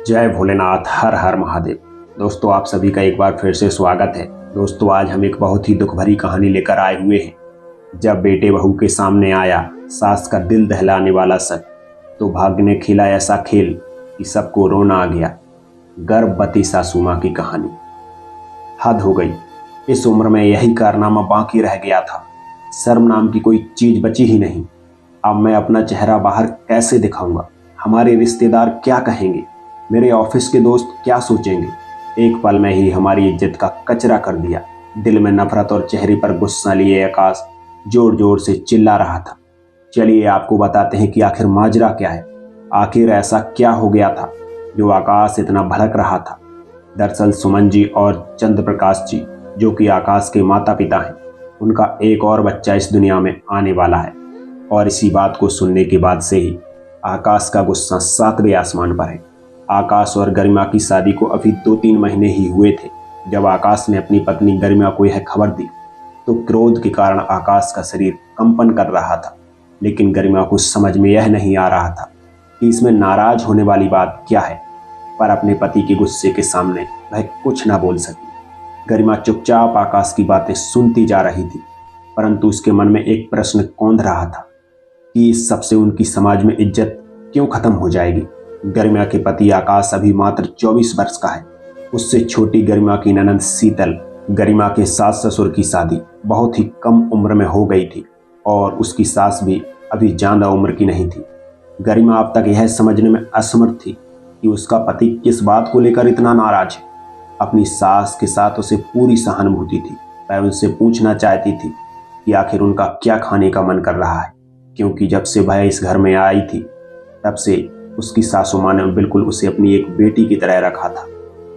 जय भोलेनाथ, हर हर महादेव। दोस्तों, आप सभी का एक बार फिर से स्वागत है। दोस्तों, आज हम एक बहुत ही दुख भरी कहानी लेकर आए हुए हैं। जब बेटे बहू के सामने आया सास का दिल दहलाने वाला सच, तो भाग्य ने खेला ऐसा खेल कि सबको रोना आ गया। गर्भवती सासू माँ की कहानी। हद हो गई, इस उम्र में यही कारनामा बाकी रह गया था। शर्म नाम की कोई चीज बची ही नहीं। अब मैं अपना चेहरा बाहर कैसे दिखाऊंगा? हमारे रिश्तेदार क्या कहेंगे? मेरे ऑफिस के दोस्त क्या सोचेंगे? एक पल में ही हमारी इज्जत का कचरा कर दिया। दिल में नफरत और चेहरे पर गुस्सा लिए आकाश जोर जोर से चिल्ला रहा था। चलिए आपको बताते हैं कि आखिर माजरा क्या है। आखिर ऐसा क्या हो गया था जो आकाश इतना भड़क रहा था। दरअसल सुमन जी और चंद्र प्रकाश जी, जो कि आकाश के माता पिता हैं, उनका एक और बच्चा इस दुनिया में आने वाला है। और इसी बात को सुनने के बाद से ही आकाश का गुस्सा सातवें आसमान पर है। आकाश और गरिमा की शादी को अभी 2-3 महीने ही हुए थे जब आकाश ने अपनी पत्नी गरिमा को यह खबर दी, तो क्रोध के कारण आकाश का शरीर कंपन कर रहा था। लेकिन गरिमा को समझ में यह नहीं आ रहा था कि इसमें नाराज होने वाली बात क्या है, पर अपने पति के गुस्से के सामने वह कुछ ना बोल सकी। गरिमा चुपचाप आकाश की बातें सुनती जा रही थी, परंतु उसके मन में एक प्रश्न कौंध रहा था कि इस सबसे उनकी समाज में इज्जत क्यों खत्म हो जाएगी। गरिमा के पति आकाश अभी मात्र 24 वर्ष का है। उससे छोटी गरिमा की ननद शीतल, गरिमा के सास ससुर की शादी बहुत ही कम उम्र में हो गई थी और उसकी सास भी अभी ज्यादा उम्र की नहीं थी। गरिमा अब तक यह समझने में असमर्थ थी कि उसका पति किस बात को लेकर इतना नाराज है। अपनी सास के साथ उसे पूरी सहानुभूति थी। वह उनसे पूछना चाहती थी कि आखिर उनका क्या खाने का मन कर रहा है, क्योंकि जब से वह इस घर में आई थी तब से उसकी सासू माँ ने बिल्कुल उसे अपनी एक बेटी की तरह रखा था।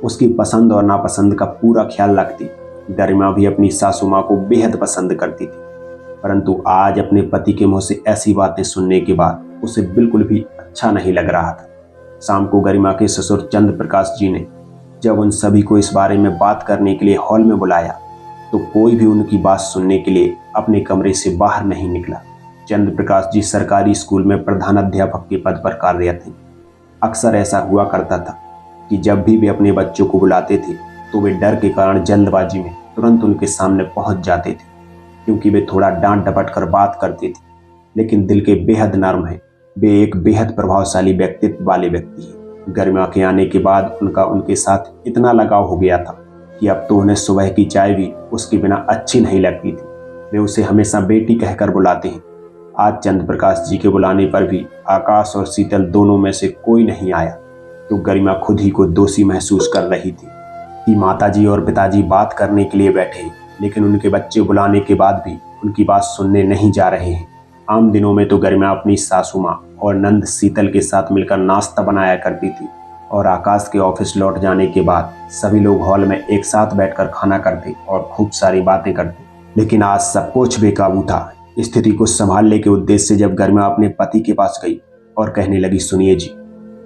उसकी पसंद और नापसंद का पूरा ख्याल रखती। गरिमा भी अपनी सासू माँ को बेहद पसंद करती थी, परंतु आज अपने पति के मुंह से ऐसी बातें सुनने के बाद उसे बिल्कुल भी अच्छा नहीं लग रहा था। शाम को गरिमा के ससुर चंद्र प्रकाश जी ने जब उन सभी को इस बारे में बात करने के लिए हॉल में बुलाया, तो कोई भी उनकी बात सुनने के लिए अपने कमरे से बाहर नहीं निकला। चंद्र प्रकाश जी सरकारी स्कूल में प्रधानाध्यापक के पद पर कार्यरत थे। अक्सर ऐसा हुआ करता था कि जब भी वे अपने बच्चों को बुलाते थे तो वे डर के कारण जल्दबाजी में तुरंत उनके सामने पहुंच जाते थे, क्योंकि वे थोड़ा डांट डपट कर बात करते थे, लेकिन दिल के बेहद नर्म हैं। वे एक बेहद प्रभावशाली व्यक्तित्व वाले व्यक्ति हैं। गरिमा के आने के बाद उनका उनके साथ इतना लगाव हो गया था कि अब तो उन्हें सुबह की चाय भी उसके बिना अच्छी नहीं लगती थी। वे उसे हमेशा बेटी कहकर बुलाते हैं। आज चंद्र प्रकाश जी के बुलाने पर भी आकाश और शीतल दोनों में से कोई नहीं आया, तो गरिमा खुद ही को दोषी महसूस कर रही थी कि माताजी और पिताजी बात करने के लिए बैठे हैं, लेकिन उनके बच्चे बुलाने के बाद भी उनकी बात सुनने नहीं जा रहे हैं। आम दिनों में तो गरिमा अपनी सासू माँ और नंद शीतल के साथ मिलकर नाश्ता बनाया करती थी, और आकाश के ऑफिस लौट जाने के बाद सभी लोग हॉल में एक साथ बैठकर खाना करते और खूब सारी बातें करते। लेकिन आज सब कुछ बेकाबू था। स्थिति को संभालने के उद्देश्य से जब गरिमा अपने पति के पास गई और कहने लगी, सुनिए जी,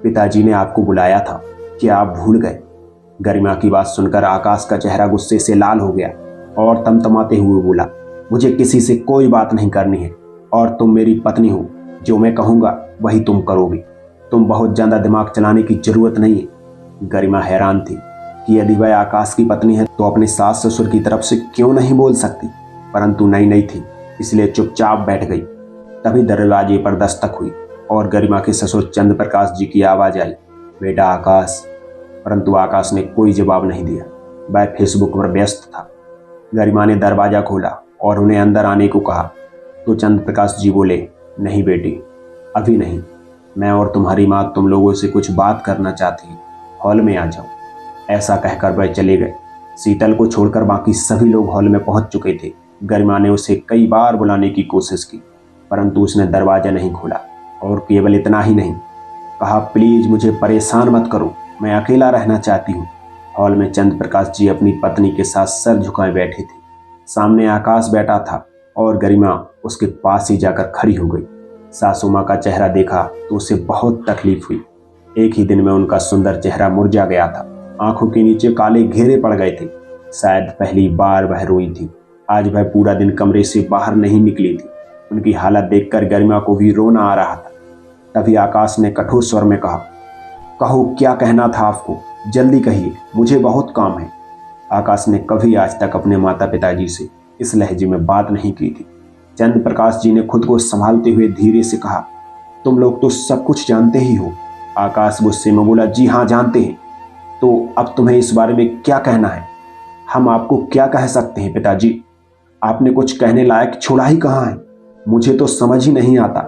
पिताजी ने आपको बुलाया था, क्या आप भूल गए? गरिमा की बात सुनकर आकाश का चेहरा गुस्से से लाल हो गया और तमतमाते हुए बोला, मुझे किसी से कोई बात नहीं करनी है और तुम मेरी पत्नी हो। जो मैं कहूँगा वही तुम करोगी। तुम बहुत ज्यादा दिमाग चलाने की जरूरत नहीं है। गरिमा हैरान थी कि यदि वह आकाश की पत्नी है तो अपने सास ससुर की तरफ से क्यों नहीं बोल सकती, परंतु नहीं थी, इसलिए चुपचाप बैठ गई। तभी दरवाजे पर दस्तक हुई और गरिमा के ससुर चंद्र प्रकाश जी की आवाज आई, बेटा आकाश। परंतु आकाश ने कोई जवाब नहीं दिया। वह फेसबुक पर व्यस्त था। गरिमा ने दरवाजा खोला और उन्हें अंदर आने को कहा, तो चंद्र प्रकाश जी बोले, नहीं बेटी, अभी नहीं। मैं और तुम्हारी माँ तुम लोगों से कुछ बात करना चाहती हैं, हॉल में आ जाओ। ऐसा कहकर वह चले गए। शीतल को छोड़कर बाकी सभी लोग हॉल में पहुंच चुके थे। गरिमा ने उसे कई बार बुलाने की कोशिश की, परंतु उसने दरवाजा नहीं खोला, और केवल इतना ही नहीं, कहा, प्लीज मुझे परेशान मत करो, मैं अकेला रहना चाहती हूँ। हॉल में चंद्र प्रकाश जी अपनी पत्नी के साथ सर झुकाए बैठे थे। सामने आकाश बैठा था और गरिमा उसके पास ही जाकर खड़ी हो गई। सासू माँ का चेहरा देखा तो उसे बहुत तकलीफ हुई। एक ही दिन में उनका सुंदर चेहरा मुरझा गया था। आंखों के नीचे काले घेरे पड़ गए थे। शायद पहली बार वह रोई थी। आज वह पूरा दिन कमरे से बाहर नहीं निकली थी। उनकी हालत देखकर गरिमा को भी रोना आ रहा था। तभी आकाश ने कठोर स्वर में कहा, कहो क्या कहना था आपको, जल्दी कहिए, मुझे बहुत काम है। आकाश ने कभी आज तक अपने माता पिताजी से इस लहजे में बात नहीं की थी। चंद्र प्रकाश जी ने खुद को संभालते हुए धीरे से कहा, तुम लोग तो सब कुछ जानते ही हो। आकाश गुस्से में बोला, जी हाँ जानते हैं। तो अब तुम्हें इस बारे में क्या कहना है? हम आपको क्या कह सकते हैं पिताजी? आपने कुछ कहने लायक छोड़ा ही कहाँ है? मुझे तो समझ ही नहीं आता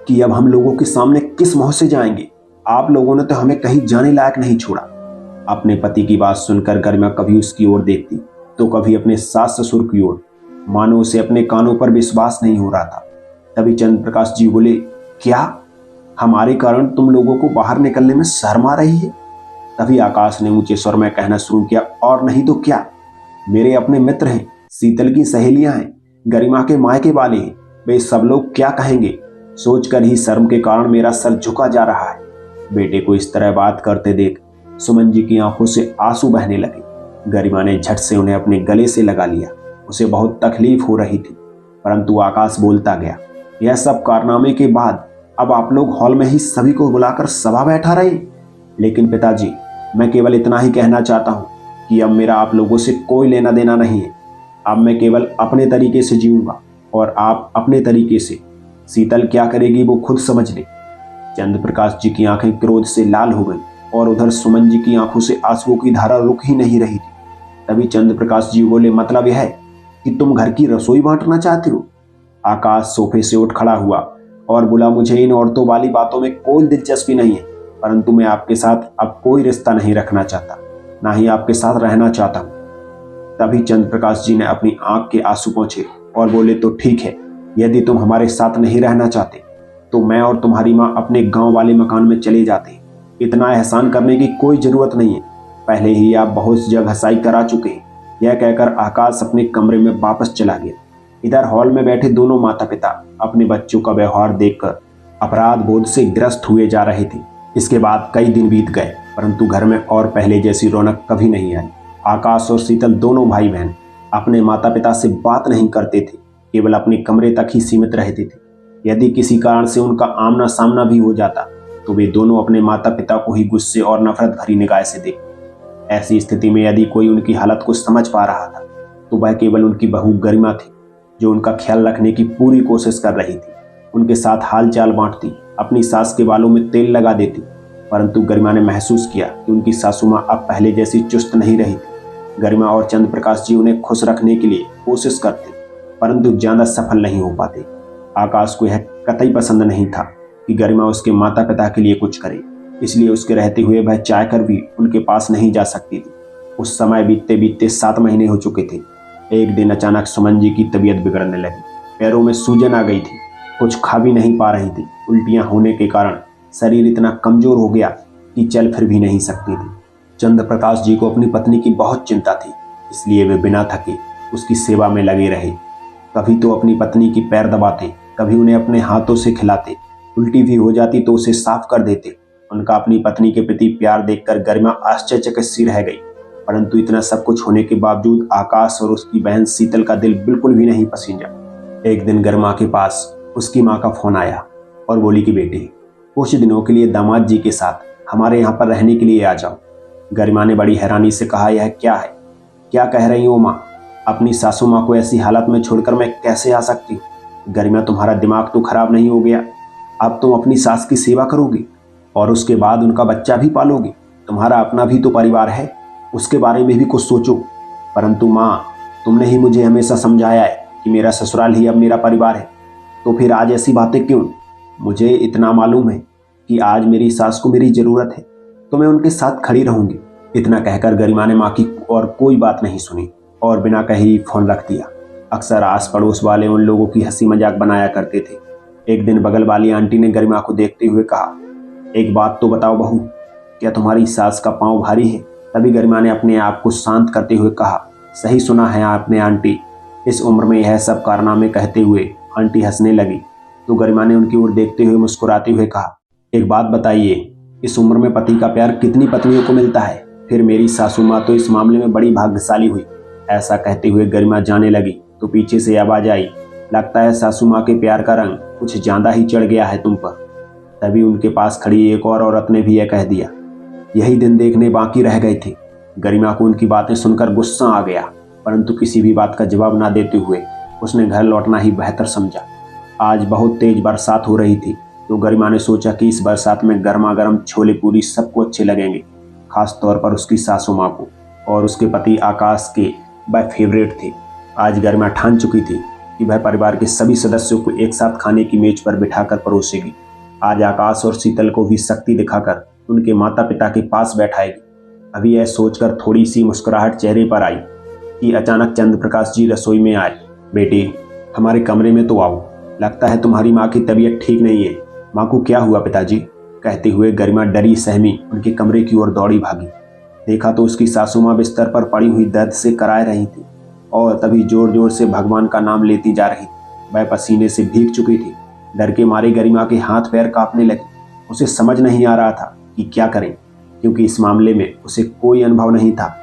कि अब हम लोगों के सामने किस मुंह से जाएंगे। आप लोगों ने तो हमें कहीं जाने लायक नहीं छोड़ा। अपने पति की बात सुनकर गरिमा कभी उसकी ओर देखती तो कभी अपने सास ससुर की ओर, मानो उसे अपने कानों पर विश्वास नहीं हो रहा था। तभी चंद्र प्रकाश जी बोले, क्या हमारे कारण तुम लोगों को बाहर निकलने में शर्म आ रही है? तभी आकाश ने ऊंचे स्वर में कहना शुरू किया, और नहीं तो क्या, मेरे अपने मित्र हैं, शीतल की सहेलियां हैं, गरिमा के मायके वाले हैं, वे सब लोग क्या कहेंगे, सोचकर ही शर्म के कारण मेरा सर झुका जा रहा है। बेटे को इस तरह बात करते देख सुमन जी की आंखों से आंसू बहने लगे। गरिमा ने झट से उन्हें अपने गले से लगा लिया। उसे बहुत तकलीफ हो रही थी, परंतु आकाश बोलता गया, यह सब कारनामे के बाद अब आप लोग हॉल में ही सभी को बुलाकर सभा बैठा रहे। लेकिन पिताजी, मैं केवल इतना ही कहना चाहता हूँ कि अब मेरा आप लोगों से कोई लेना देना नहीं है। अब मैं केवल अपने तरीके से जीऊंगा और आप अपने तरीके से। शीतल क्या करेगी वो खुद समझ ले। चंद्र प्रकाश जी की आंखें क्रोध से लाल हो गई और उधर सुमन जी की आंखों से आंसुओं की धारा रुक ही नहीं रही थी। तभी चंद्र प्रकाश जी बोले, मतलब यह है कि तुम घर की रसोई बांटना चाहते हो? आकाश सोफे से उठ खड़ा हुआ और बोला, मुझे इन औरतों वाली बातों में कोई दिलचस्पी नहीं है, परंतु मैं आपके साथ अब कोई रिश्ता नहीं रखना चाहता, ना ही आपके साथ रहना चाहता हूँ। तभी चंद्र प्रकाश जी ने अपनी आंख के आंसू पोंछे और बोले, तो ठीक है, यदि तुम हमारे साथ नहीं रहना चाहते तो मैं और तुम्हारी माँ अपने गांव वाले मकान में चले जाते हैं। इतना एहसान करने की कोई जरूरत नहीं है, पहले ही आप बहुत जगह हसाई करा चुके हैं। यह कहकर आकाश अपने कमरे में वापस चला गया। इधर हॉल में बैठे दोनों माता पिता अपने बच्चों का व्यवहार देखकर अपराध बोध से ग्रस्त हुए जा रहे थे। इसके बाद कई दिन बीत गए, परंतु घर में और पहले जैसी रौनक कभी नहीं आई। आकाश और शीतल दोनों भाई बहन अपने माता पिता से बात नहीं करते थे, केवल अपने कमरे तक ही सीमित रहते थे। यदि किसी कारण से उनका आमना सामना भी हो जाता तो वे दोनों अपने माता पिता को ही गुस्से और नफरत भरी निगाह से देखते। ऐसी स्थिति में यदि कोई उनकी हालत को समझ पा रहा था तो वह केवल उनकी बहू गरिमा थी, जो उनका ख्याल रखने की पूरी कोशिश कर रही थी। उनके साथ हाल चाल बांटती, अपनी सास के बालों में तेल लगा देती, परंतु गरिमा ने महसूस किया कि उनकी सासू माँ अब पहले जैसी चुस्त नहीं रही थी। गरिमा और चंद्र प्रकाश जी उन्हें खुश रखने के लिए कोशिश करते, परंतु ज्यादा सफल नहीं हो पाते। आकाश को यह कतई पसंद नहीं था कि गरिमा उसके माता पिता के लिए कुछ करे, इसलिए उसके रहते हुए वह चाहकर भी उनके पास नहीं जा सकती थी। उस समय बीतते बीतते 7 महीने हो चुके थे। एक दिन अचानक सुमन जी की तबीयत बिगड़ने लगी। पैरों में सूजन आ गई थी, कुछ खा भी नहीं पा रही थी। उल्टियां होने के कारण शरीर इतना कमजोर हो गया कि चल फिर भी नहीं सकती थी। चंद्र प्रकाश जी को अपनी पत्नी की बहुत चिंता थी, इसलिए वे बिना थके उसकी सेवा में लगे रहे। कभी तो अपनी पत्नी की पैर दबाते, कभी उन्हें अपने हाथों से खिलाते, उल्टी भी हो जाती तो उसे साफ कर देते। उनका अपनी पत्नी के प्रति प्यार देखकर गरिमा आश्चर्यचकित सी रह गई, परंतु इतना सब कुछ होने के बावजूद आकाश और उसकी बहन शीतल का दिल बिल्कुल भी नहीं पसीजा। एक दिन गरिमा के पास उसकी माँ का फोन आया और बोली कि बेटे, कुछ दिनों के लिए दामाद जी के साथ हमारे यहाँ पर रहने के लिए आ जाओ। गरिमा ने बड़ी हैरानी से कहा, यह क्या है, क्या कह रही हो माँ? अपनी सासू माँ को ऐसी हालत में छोड़कर मैं कैसे आ सकती हूँ? गरिमा, तुम्हारा दिमाग तो खराब नहीं हो गया? अब तुम अपनी सास की सेवा करोगी और उसके बाद उनका बच्चा भी पालोगी। तुम्हारा अपना भी तो परिवार है, उसके बारे में भी कुछ सोचो। परंतु माँ, तुमने ही मुझे हमेशा समझाया है कि मेरा ससुराल ही अब मेरा परिवार है, तो फिर आज ऐसी बातें क्यों? मुझे इतना मालूम है कि आज मेरी सास को मेरी ज़रूरत है, तो मैं उनके साथ खड़ी रहूंगी। इतना कहकर गरिमा ने माँ की और कोई बात नहीं सुनी और बिना कहे ही फोन रख दिया। अक्सर आस पड़ोस वाले उन लोगों की हंसी मजाक बनाया करते थे। एक दिन बगल वाली आंटी ने गरिमा को देखते हुए कहा, एक बात तो बताओ बहू, क्या तुम्हारी सास का पाँव भारी है? तभी गरिमा ने अपने आप को शांत करते हुए कहा, सही सुना है आपने आंटी। इस उम्र में यह सब कारनामे कहते हुए आंटी हंसने लगी तो गरिमा ने उनकी ओर देखते हुए मुस्कुराते हुए कहा, एक बात बताइए, इस उम्र में पति का प्यार कितनी पत्नियों को मिलता है? फिर मेरी सासू माँ तो इस मामले में बड़ी भाग्यशाली हुई। ऐसा कहते हुए गरिमा जाने लगी तो पीछे से आवाज आई, लगता है सासू माँ के प्यार का रंग कुछ ज्यादा ही चढ़ गया है तुम पर। तभी उनके पास खड़ी एक और औरत ने भी यह कह दिया, यही दिन देखने बाकी रह गए थे। गरिमा को उनकी बातें सुनकर गुस्सा आ गया, परंतु किसी भी बात का जवाब ना देते हुए उसने घर लौटना ही बेहतर समझा। आज बहुत तेज बरसात हो रही थी, तो गरिमा ने सोचा कि इस बरसात में गर्मा गर्म छोले पूरी सबको अच्छे लगेंगे, खास तौर पर उसकी सासू माँ को, और उसके पति आकाश के वह फेवरेट थे। आज गरिमा ठान चुकी थी कि वह परिवार के सभी सदस्यों को एक साथ खाने की मेज पर बिठाकर परोसेगी। आज आकाश और शीतल को भी शक्ति दिखाकर उनके माता पिता के पास बैठाएगी। अभी यह सोचकर थोड़ी सी मुस्कुराहट चेहरे पर आई कि अचानक चंद्र प्रकाश जी रसोई में आए। बेटी, हमारे कमरे में तो आओ, लगता है तुम्हारी माँ की तबीयत ठीक नहीं है। माँ को क्या हुआ पिताजी? कहते हुए गरिमा डरी सहमी उनके कमरे की ओर दौड़ी भागी। देखा तो उसकी सासू माँ बिस्तर पर पड़ी हुई दर्द से कराह रही थी और तभी जोर जोर से भगवान का नाम लेती जा रही थी। वह पसीने से भीग चुकी थी। डर के मारे गरिमा के हाथ पैर कांपने लगे। उसे समझ नहीं आ रहा था कि क्या करें, क्योंकि इस मामले में उसे कोई अनुभव नहीं था।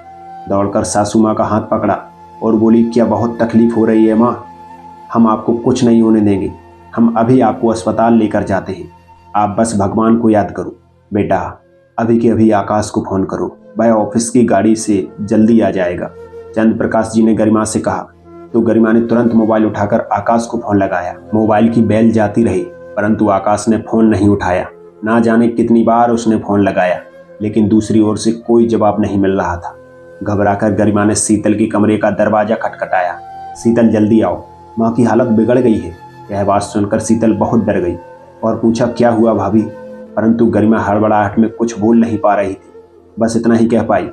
दौड़कर सासू माँ का हाथ पकड़ा और बोली, क्या बहुत तकलीफ हो रही है माँ? हम आपको कुछ नहीं होने देंगे। हम अभी आपको अस्पताल लेकर जाते हैं। आप बस भगवान को याद करो। बेटा, अभी के अभी आकाश को फोन करो, वह ऑफिस की गाड़ी से जल्दी आ जाएगा। चंद्र प्रकाश जी ने गरिमा से कहा, तो गरिमा ने तुरंत मोबाइल उठाकर आकाश को फोन लगाया। मोबाइल की बेल जाती रही, परंतु आकाश ने फोन नहीं उठाया। ना जाने कितनी बार उसने फोन लगाया, लेकिन दूसरी ओर से कोई जवाब नहीं मिल रहा था। घबराकर गरिमा ने शीतल के कमरे का दरवाजा खटखटाया। शीतल, जल्दी आओ, माँ की हालत बिगड़ गई है। यह बात सुनकर शीतल बहुत डर गई और पूछा, क्या हुआ भाभी? परंतु गरिमा हड़बड़ाहट में कुछ बोल नहीं पा रही थी। बस इतना ही कह पाई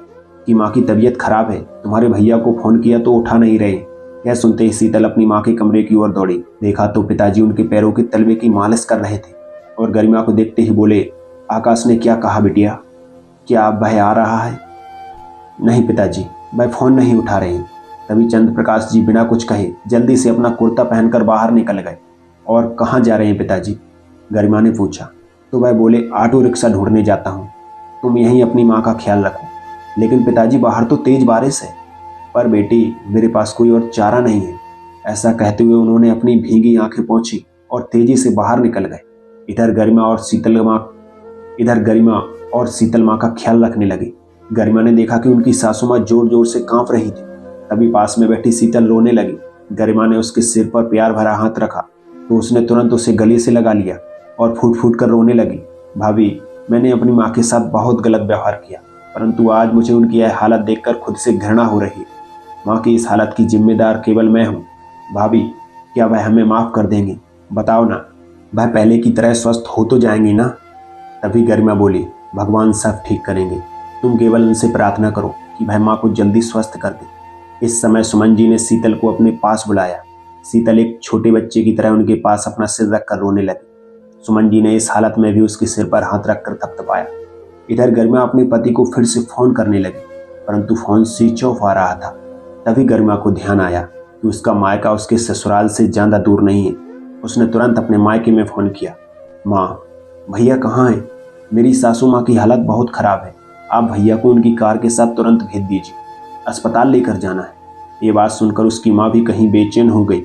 कि माँ की तबीयत खराब है, तुम्हारे भैया को फोन किया तो उठा नहीं रहे। यह सुनते ही शीतल अपनी माँ के कमरे की ओर दौड़ी। देखा तो पिताजी उनके पैरों के तलवे की मालिश कर रहे थे और गरिमा को देखते ही बोले, आकाश ने क्या कहा बिटिया? क्या अब वह आ रहा है? नहीं पिताजी, वह फोन नहीं उठा रहे। तभी चंद्र प्रकाश जी बिना कुछ कहे जल्दी से अपना कुर्ता पहनकर बाहर निकल गए। और कहाँ जा रहे हैं पिताजी? गरिमा ने पूछा। तो वह बोले, ऑटो रिक्शा ढूंढने जाता हूँ, तुम यहीं अपनी माँ का ख्याल रखो। लेकिन पिताजी, बाहर तो तेज बारिश है। पर बेटी, मेरे पास कोई और चारा नहीं है। ऐसा कहते हुए उन्होंने अपनी भीगी आंखें पोंछी और तेजी से बाहर निकल गए। इधर गरिमा और शीतल माँ का ख्याल रखने लगी। गरिमा ने देखा कि उनकी सासू माँ जोर जोर से कांप रही थी। तभी पास में बैठी शीतल रोने लगी। गरिमा ने उसके सिर पर प्यार भरा हाथ रखा तो उसने तुरंत उसे गले से लगा लिया और फूट फूट कर रोने लगी। भाभी, मैंने अपनी माँ के साथ बहुत गलत व्यवहार किया, परंतु आज मुझे उनकी यह हालत देखकर खुद से घृणा हो रही है। माँ की इस हालत की जिम्मेदार केवल मैं हूँ। भाभी, क्या वह हमें माफ़ कर देंगी? बताओ ना, वह पहले की तरह स्वस्थ हो तो जाएंगी ना? तभी गरिमा बोली, भगवान सब ठीक करेंगे, तुम केवल उनसे प्रार्थना करो कि वह माँ को जल्दी स्वस्थ कर दे। इस समय सुमन जी ने शीतल को अपने पास बुलाया। शीतल एक छोटे बच्चे की तरह उनके पास अपना सिर रखकर रोने लगी। सुमन जी ने इस हालत में भी उसके सिर पर हाथ रखकर थपथपाया। इधर गरिमा अपने पति को फिर से फोन करने लगी, परंतु फोन स्विच ऑफ आ रहा था। तभी गरिमा को ध्यान आया कि उसका मायका उसके ससुराल से ज्यादा दूर नहीं है। उसने तुरंत अपने मायके में फोन किया। माँ, भैया कहाँ हैं? मेरी सासू माँ की हालत बहुत खराब है। आप भैया को उनकी कार के साथ तुरंत भेज दीजिए, अस्पताल लेकर जाना है। ये बात सुनकर उसकी माँ भी कहीं बेचैन हो गई।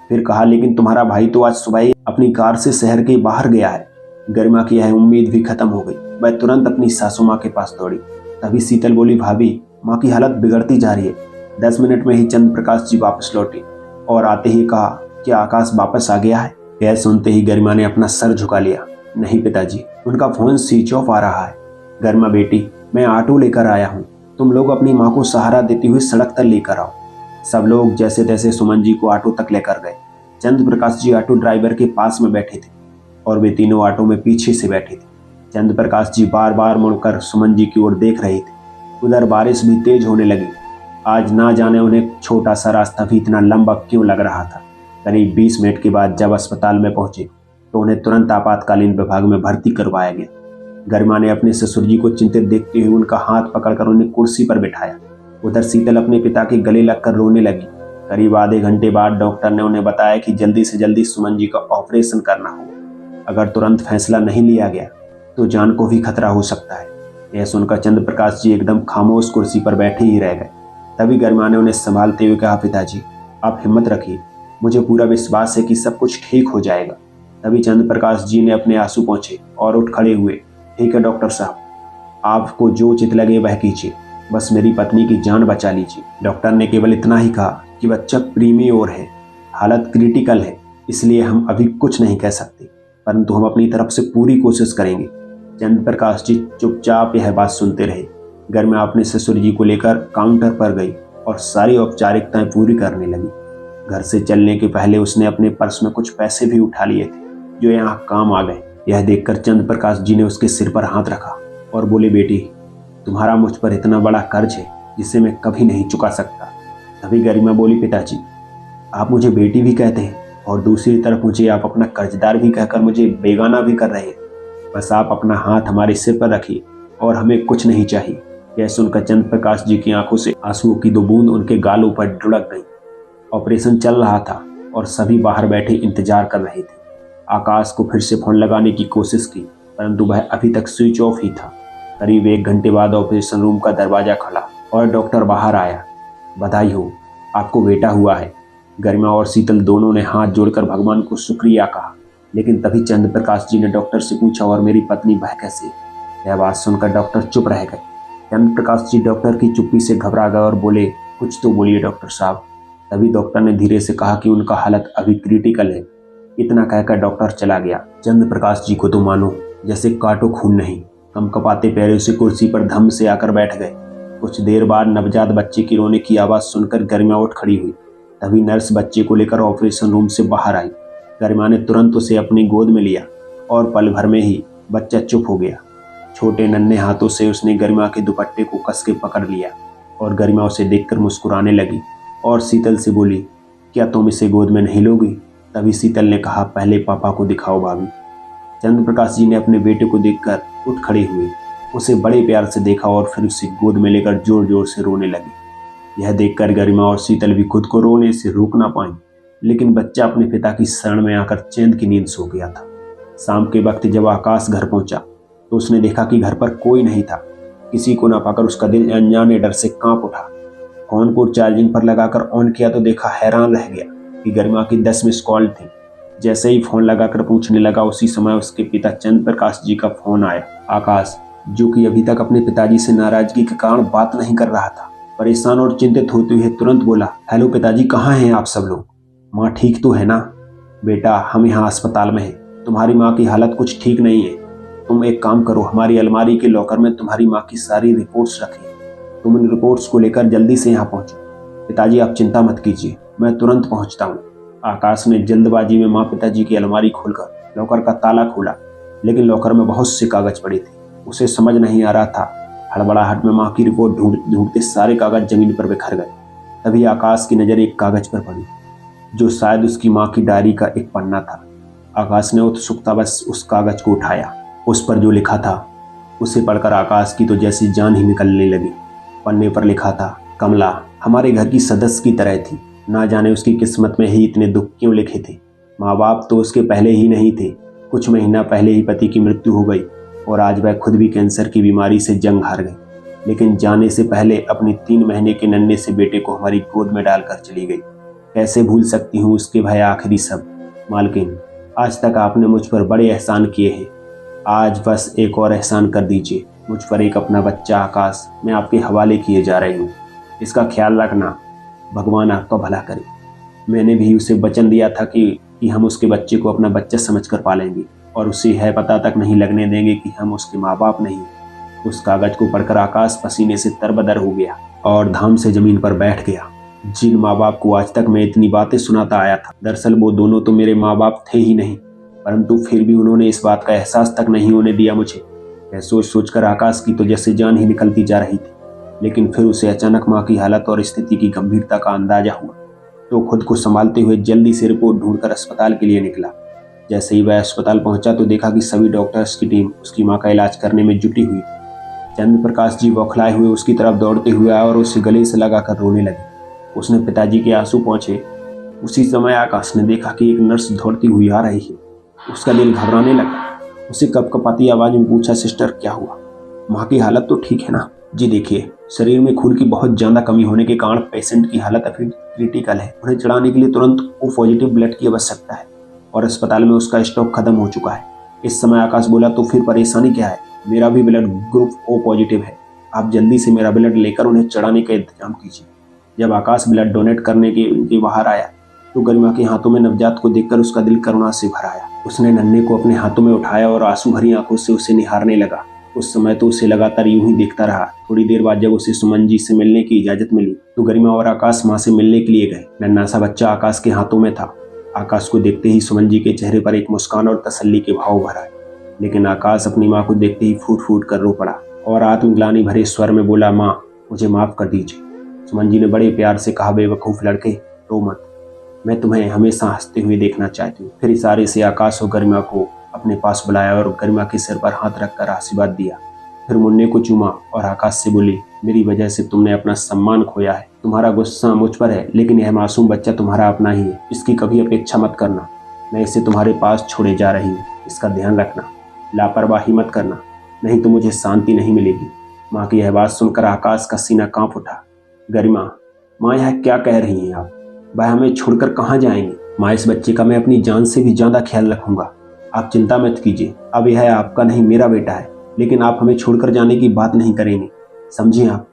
फिर कहा, लेकिन तुम्हारा भाई तो आज सुबह ही अपनी कार से शहर के बाहर गया है। गरिमा की यह उम्मीद भी खत्म हो गई। वह तुरंत अपनी सासू माँ के पास दौड़ी। तभी शीतल बोली, भाभी, माँ की हालत बिगड़ती जा रही है। 10 मिनट में ही चंद्र प्रकाश जी वापस लौटे और आते ही कहा, क्या आकाश वापस आ गया है? यह सुनते ही गरिमा ने अपना सर झुका लिया। नहीं पिताजी, उनका फोन स्विच ऑफ आ रहा है। गरिमा बेटी, मैं ऑटो लेकर आया हूँ, तुम लोग अपनी माँ को सहारा देती हुई सड़क तक लेकर आओ। सब लोग जैसे तैसे सुमन जी को ऑटो तक लेकर गए। चंद्र प्रकाश जी ऑटो ड्राइवर के पास में बैठे थे और वे तीनों ऑटो में पीछे से बैठे थे। चंद्र प्रकाश जी बार बार मुड़कर सुमन जी की ओर देख रहे थे। उधर बारिश भी तेज होने लगी। आज ना जाने उन्हें छोटा सा रास्ता भी इतना लंबा क्यों लग रहा था। करीब 20 मिनट के बाद जब अस्पताल में पहुंचे तो उन्हें तुरंत आपातकालीन विभाग में भर्ती करवाया गया। गरिमा ने अपने ससुर जी को चिंतित देखते हुए उनका हाथ पकड़कर उन्हें कुर्सी पर बिठाया। उधर शीतल अपने पिता के गले लगकर रोने लगी। करीब आधे घंटे बाद डॉक्टर ने उन्हें बताया कि जल्दी से जल्दी सुमन जी का ऑपरेशन करना होगा। अगर तुरंत फैसला नहीं लिया गया तो जान को भी खतरा हो सकता है। यह सुनकर चंद्र प्रकाश जी एकदम खामोश कुर्सी पर बैठे ही रह गए। तभी गरिमा ने उन्हें संभालते हुए कहा, पिताजी, आप हिम्मत रखिए, मुझे पूरा विश्वास है कि सब कुछ ठीक हो जाएगा। तभी चंद्र प्रकाश जी ने अपने आंसू पोंछे और उठ खड़े हुए। ठीक है डॉक्टर साहब, आपको जो उचित लगे वह कीजिए, बस मेरी पत्नी की जान बचा लीजिए। डॉक्टर ने केवल इतना ही कहा कि बच्चा प्रीमी और है, हालत क्रिटिकल है, इसलिए हम अभी कुछ नहीं कह सकते, परंतु हम अपनी तरफ से पूरी कोशिश करेंगे। चंद्र प्रकाश जी चुपचाप यह बात सुनते रहे। गर्मिया अपने ससुर जी को लेकर काउंटर पर गई और सारी औपचारिकताएं पूरी करने लगी। घर से चलने के पहले उसने अपने पर्स में कुछ पैसे भी उठा लिए थे जो यहाँ काम आ गए। यह देखकर चंद्र प्रकाश जी ने उसके सिर पर हाथ रखा और बोले, बेटी, तुम्हारा मुझ पर इतना बड़ा कर्ज है जिसे मैं कभी नहीं चुका सकता। तभी गरिमा बोली, पिताजी, आप मुझे बेटी भी कहते हैं और दूसरी तरफ मुझे आप अपना कर्जदार भी कहकर मुझे बेगाना भी कर रहे हैं। बस आप अपना हाथ हमारे सिर पर रखिए और हमें कुछ नहीं चाहिए। यह सुनकर चंद्र प्रकाश जी की आंखों से आंसुओं की 2 बूंद उनके गालों पर लुढ़क गई। ऑपरेशन चल रहा था और सभी बाहर बैठे इंतजार कर रहे थे। आकाश को फिर से फोन लगाने की कोशिश की, परंतु वह अभी तक स्विच ऑफ ही था। करीब 1 घंटे बाद ऑपरेशन रूम का दरवाजा खुला और डॉक्टर बाहर आया। बधाई हो, आपको बेटा हुआ है। गरिमा और शीतल दोनों ने हाथ जोड़कर भगवान को शुक्रिया कहा। लेकिन तभी चंद्र प्रकाश जी ने डॉक्टर से पूछा, और मेरी पत्नी वह कैसे? यह बात सुनकर डॉक्टर चुप रह गए। चंद्र प्रकाश जी डॉक्टर की चुप्पी से घबरा गए और बोले, कुछ तो बोलिए डॉक्टर साहब। तभी डॉक्टर ने धीरे से कहा कि उनका हालत अभी क्रिटिकल है। इतना कहकर डॉक्टर चला गया। चंद्र प्रकाश जी को तो मानो जैसे काटो खून नहीं। कंपकपाते पैरों से कुर्सी पर धम से आकर बैठ गए। कुछ देर बाद नवजात बच्चे की रोने की आवाज़ सुनकर गरिमा उठ खड़ी हुई। तभी नर्स बच्चे को लेकर ऑपरेशन रूम से बाहर आई। गरिमा ने तुरंत उसे अपनी गोद में लिया और पल भर में ही बच्चा चुप हो गया। छोटे नन्हे हाथों से उसने गरिमा के दुपट्टे को कस के पकड़ लिया और गरिमा उसे देखकर मुस्कुराने लगी और शीतल से बोली, क्या तुम इसे गोद में नहीं लोगी? तभी शीतल ने कहा, पहले पापा को दिखाओ भाभी। चंद्र प्रकाश जी ने अपने बेटे को देखकर उठ खड़े हुए, उसे बड़े प्यार से देखा और फिर उसे गोद में लेकर जोर जोर से रोने लगे। यह देखकर गरिमा और शीतल भी खुद को रोने से रोक ना पाई, लेकिन बच्चा अपने पिता की शरण में आकर चैन की नींद सो गया था। शाम के वक्त जब आकाश घर पहुंचा तो उसने देखा कि घर पर कोई नहीं था। किसी को ना पाकर उसका दिल अनजाने डर से कांप उठा। फोन को चार्जिंग पर लगाकर ऑन किया तो देखा, हैरान रह गया कि गरिमा की 10 मिस कॉल थी। जैसे ही फोन लगाकर पूछने लगा, उसी समय उसके पिता चंद्र प्रकाश जी का फोन आया। आकाश, जो कि अभी तक अपने पिताजी से नाराजगी के कारण बात नहीं कर रहा था, परेशान और चिंतित होते हुए तुरंत बोला, हेलो पिताजी, कहाँ हैं आप सब लोग? माँ ठीक तो है ना? बेटा, हम यहाँ अस्पताल में हैं। तुम्हारी माँ की हालत कुछ ठीक नहीं है। तुम एक काम करो, हमारी अलमारी के लॉकर में तुम्हारी माँ की सारी रिपोर्ट्स रखी। तुम इन रिपोर्ट्स को लेकर जल्दी से यहाँ पहुँचो। पिताजी आप चिंता मत कीजिए, मैं तुरंत पहुँचता हूँ। आकाश ने जल्दबाजी में माँ पिताजी की अलमारी खोलकर लॉकर का ताला खोला, लेकिन लॉकर में बहुत से कागज पड़े थे। उसे समझ नहीं आ रहा था। हड़बड़ाहट में माँ की रिपोर्ट ढूंढते सारे कागज जमीन पर बिखर गए। तभी आकाश की नज़र एक कागज पर पड़ी, जो शायद उसकी माँ की डायरी का एक पन्ना था। आकाश ने उत्सुकतावश उस कागज को उठाया। उस पर जो लिखा था उसे पढ़कर आकाश की तो जैसी जान ही निकलने लगी। पन्ने पर लिखा था, कमला हमारे घर की सदस्य की तरह थी। ना जाने उसकी किस्मत में ही इतने दुख क्यों लिखे थे। माँ बाप तो उसके पहले ही नहीं थे। कुछ महीना पहले ही पति की मृत्यु हो गई और आज वह खुद भी कैंसर की बीमारी से जंग हार गई, लेकिन जाने से पहले अपने 3 महीने के नन्हे से बेटे को हमारी गोद में डालकर चली गई। कैसे भूल सकती हूँ उसके भय आखिरी सब। मालकिन, आज तक आपने मुझ पर बड़े एहसान किए हैं, आज बस एक और एहसान कर दीजिए। मुझ पर एक अपना बच्चा आकाश मैं आपके हवाले किए जा रही हूँ। इसका ख्याल रखना, भगवान आपका भला करे। मैंने भी उसे वचन दिया था कि हम उसके बच्चे को अपना बच्चा समझकर पालेंगे और उसे है पता तक नहीं लगने देंगे कि हम उसके माँ बाप नहीं। उस कागज को पढ़कर आकाश पसीने से तरबतर हो गया और धाम से जमीन पर बैठ गया। जिन माँ बाप को आज तक मैं इतनी बातें सुनाता आया था, दरअसल वो दोनों तो मेरे माँ बाप थे ही नहीं, परंतु फिर भी उन्होंने इस बात का एहसास तक नहीं होने दिया मुझे। यह सोच सोचकर आकाश की तो जैसे जान ही निकलती जा रही थी। लेकिन फिर उसे अचानक माँ की हालत और स्थिति की गंभीरता का अंदाजा हुआ, तो खुद को संभालते हुए जल्दी से रिपोर्ट ढूंढकर अस्पताल के लिए निकला। जैसे ही वह अस्पताल पहुंचा तो देखा कि सभी डॉक्टर्स की टीम उसकी माँ का इलाज करने में जुटी हुई। चंद्र प्रकाश जी बौखलाए हुए उसकी तरफ दौड़ते हुए आए और उसे गले से लगाकर रोने लगे। उसने पिताजी के आंसू पहुंचे। उसी समय आकाश ने देखा कि एक नर्स दौड़ती हुई आ रही है। उसका दिल घबराने लगा। उसे कपकपाती आवाज में पूछा, सिस्टर क्या हुआ? माँ की हालत तो ठीक है ना? जी देखिए, शरीर में खून की बहुत ज़्यादा कमी होने के कारण पेशेंट की हालत अभी क्रिटिकल है। उन्हें चढ़ाने के लिए तुरंत O पॉजिटिव ब्लड की आवश्यकता है और अस्पताल में उसका स्टॉक खत्म हो चुका है। इस समय आकाश बोला, तो फिर परेशानी क्या है? मेरा भी ब्लड ग्रुप O पॉजिटिव है। आप जल्दी से मेरा ब्लड लेकर उन्हें चढ़ाने का इंतजाम कीजिए। जब आकाश ब्लड डोनेट करने के उनके बाहर आया तो गरिमा के हाथों में नवजात को देखकर उसका दिल करुणा से भर आया। उसने नन्हे को अपने हाथों में उठाया और आंसू भरी आंखों से उसे निहारने लगा। उस समय तो उसे लगातार यूं ही देखता रहा। थोड़ी देर बाद जब उसे सुमन जी से मिलने की इजाजत मिली तो गरिमा और आकाश मां से मिलने के लिए गए। नन्हा सा बच्चा आकाश के हाथों में था। आकाश को देखते ही सुमन जी के चेहरे पर एक मुस्कान और तसल्ली के भाव भर आए, लेकिन आकाश अपनी माँ को देखते ही फूट फूट कर रो पड़ा और आत्मग्लानि भरे स्वर में बोला, माँ मुझे माफ कर दीजिए। सुमन जी ने बड़े प्यार से कहा, बेवकूफ लड़के रो मत, मैं तुम्हें हमेशा हंसते हुए देखना चाहती हूँ। फिर इशारे से आकाश और गरिमा को अपने पास बुलाया और गरिमा के सिर पर हाथ रखकर आशीर्वाद दिया। फिर मुन्ने को चूमा और आकाश से बोली, मेरी वजह से तुमने अपना सम्मान खोया है। तुम्हारा गुस्सा मुझ पर है, लेकिन यह मासूम बच्चा तुम्हारा अपना ही है। इसकी कभी अपेक्षा मत करना। मैं इसे तुम्हारे पास छोड़े जा रही हूँ, इसका ध्यान रखना। लापरवाही मत करना, नहीं तो मुझे शांति नहीं मिलेगी। माँ की यह बात सुनकर आकाश का सीना कांप उठा। गरिमा, माँ यह क्या कह रही हैं आप? भाई हमें छोड़कर कहाँ जाएंगे? माँ, इस बच्चे का मैं अपनी जान से भी ज्यादा ख्याल रखूंगा। आप चिंता मत कीजिए। अब यह आपका नहीं मेरा बेटा है, लेकिन आप हमें छोड़कर जाने की बात नहीं करेंगे, समझिए आप।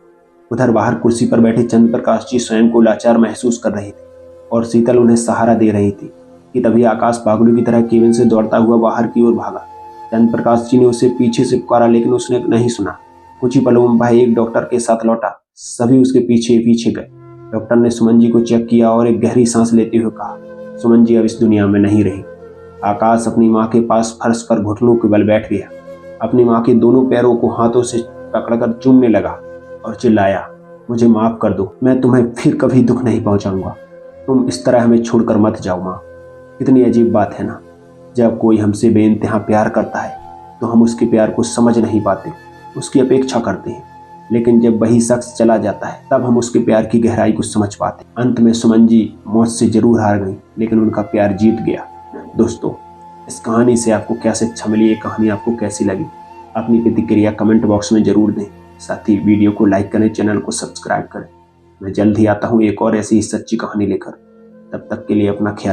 उधर बाहर कुर्सी पर बैठे चंद्र प्रकाश जी स्वयं को लाचार महसूस कर रहे थे और शीतल उन्हें सहारा दे रही थी कि तभी आकाश पागलों की तरह केबिन से दौड़ता हुआ बाहर की ओर भागा। चंद्र प्रकाश जी ने उसे पीछे से पुकारा, लेकिन उसने नहीं सुना। कुछ ही पलों में भाई एक डॉक्टर के साथ लौटा। सभी उसके पीछे पीछे गए। डॉक्टर ने सुमन जी को चेक किया और एक गहरी सांस लेते हुए कहा, सुमन जी अब इस दुनिया में नहीं रही। आकाश अपनी माँ के पास फर्श पर घुटनों के बल बैठ गया। अपनी माँ के दोनों पैरों को हाथों से पकड़कर चूमने लगा और चिल्लाया, मुझे माफ कर दो, मैं तुम्हें फिर कभी दुख नहीं पहुंचाऊंगा। तुम इस तरह हमें छोड़कर मत जाओ माँ। कितनी अजीब बात है ना, जब कोई हमसे बेइंतहा प्यार करता है तो हम उसके प्यार को समझ नहीं पाते, उसकी अपेक्षा करते हैं, लेकिन जब वही शख्स चला जाता है तब हम उसके प्यार की गहराई को समझ पाते। अंत में सुमन जी मौत से जरूर हार गई, लेकिन उनका प्यार जीत गया। दोस्तों, इस कहानी से आपको क्या शिक्षा मिली? ये कहानी आपको कैसी लगी? अपनी प्रतिक्रिया कमेंट बॉक्स में जरूर दें। साथ ही वीडियो को लाइक करें, चैनल को सब्सक्राइब करें। मैं जल्द ही आता हूँ एक और ऐसी ही सच्ची कहानी लेकर। तब तक के लिए अपना ख्याल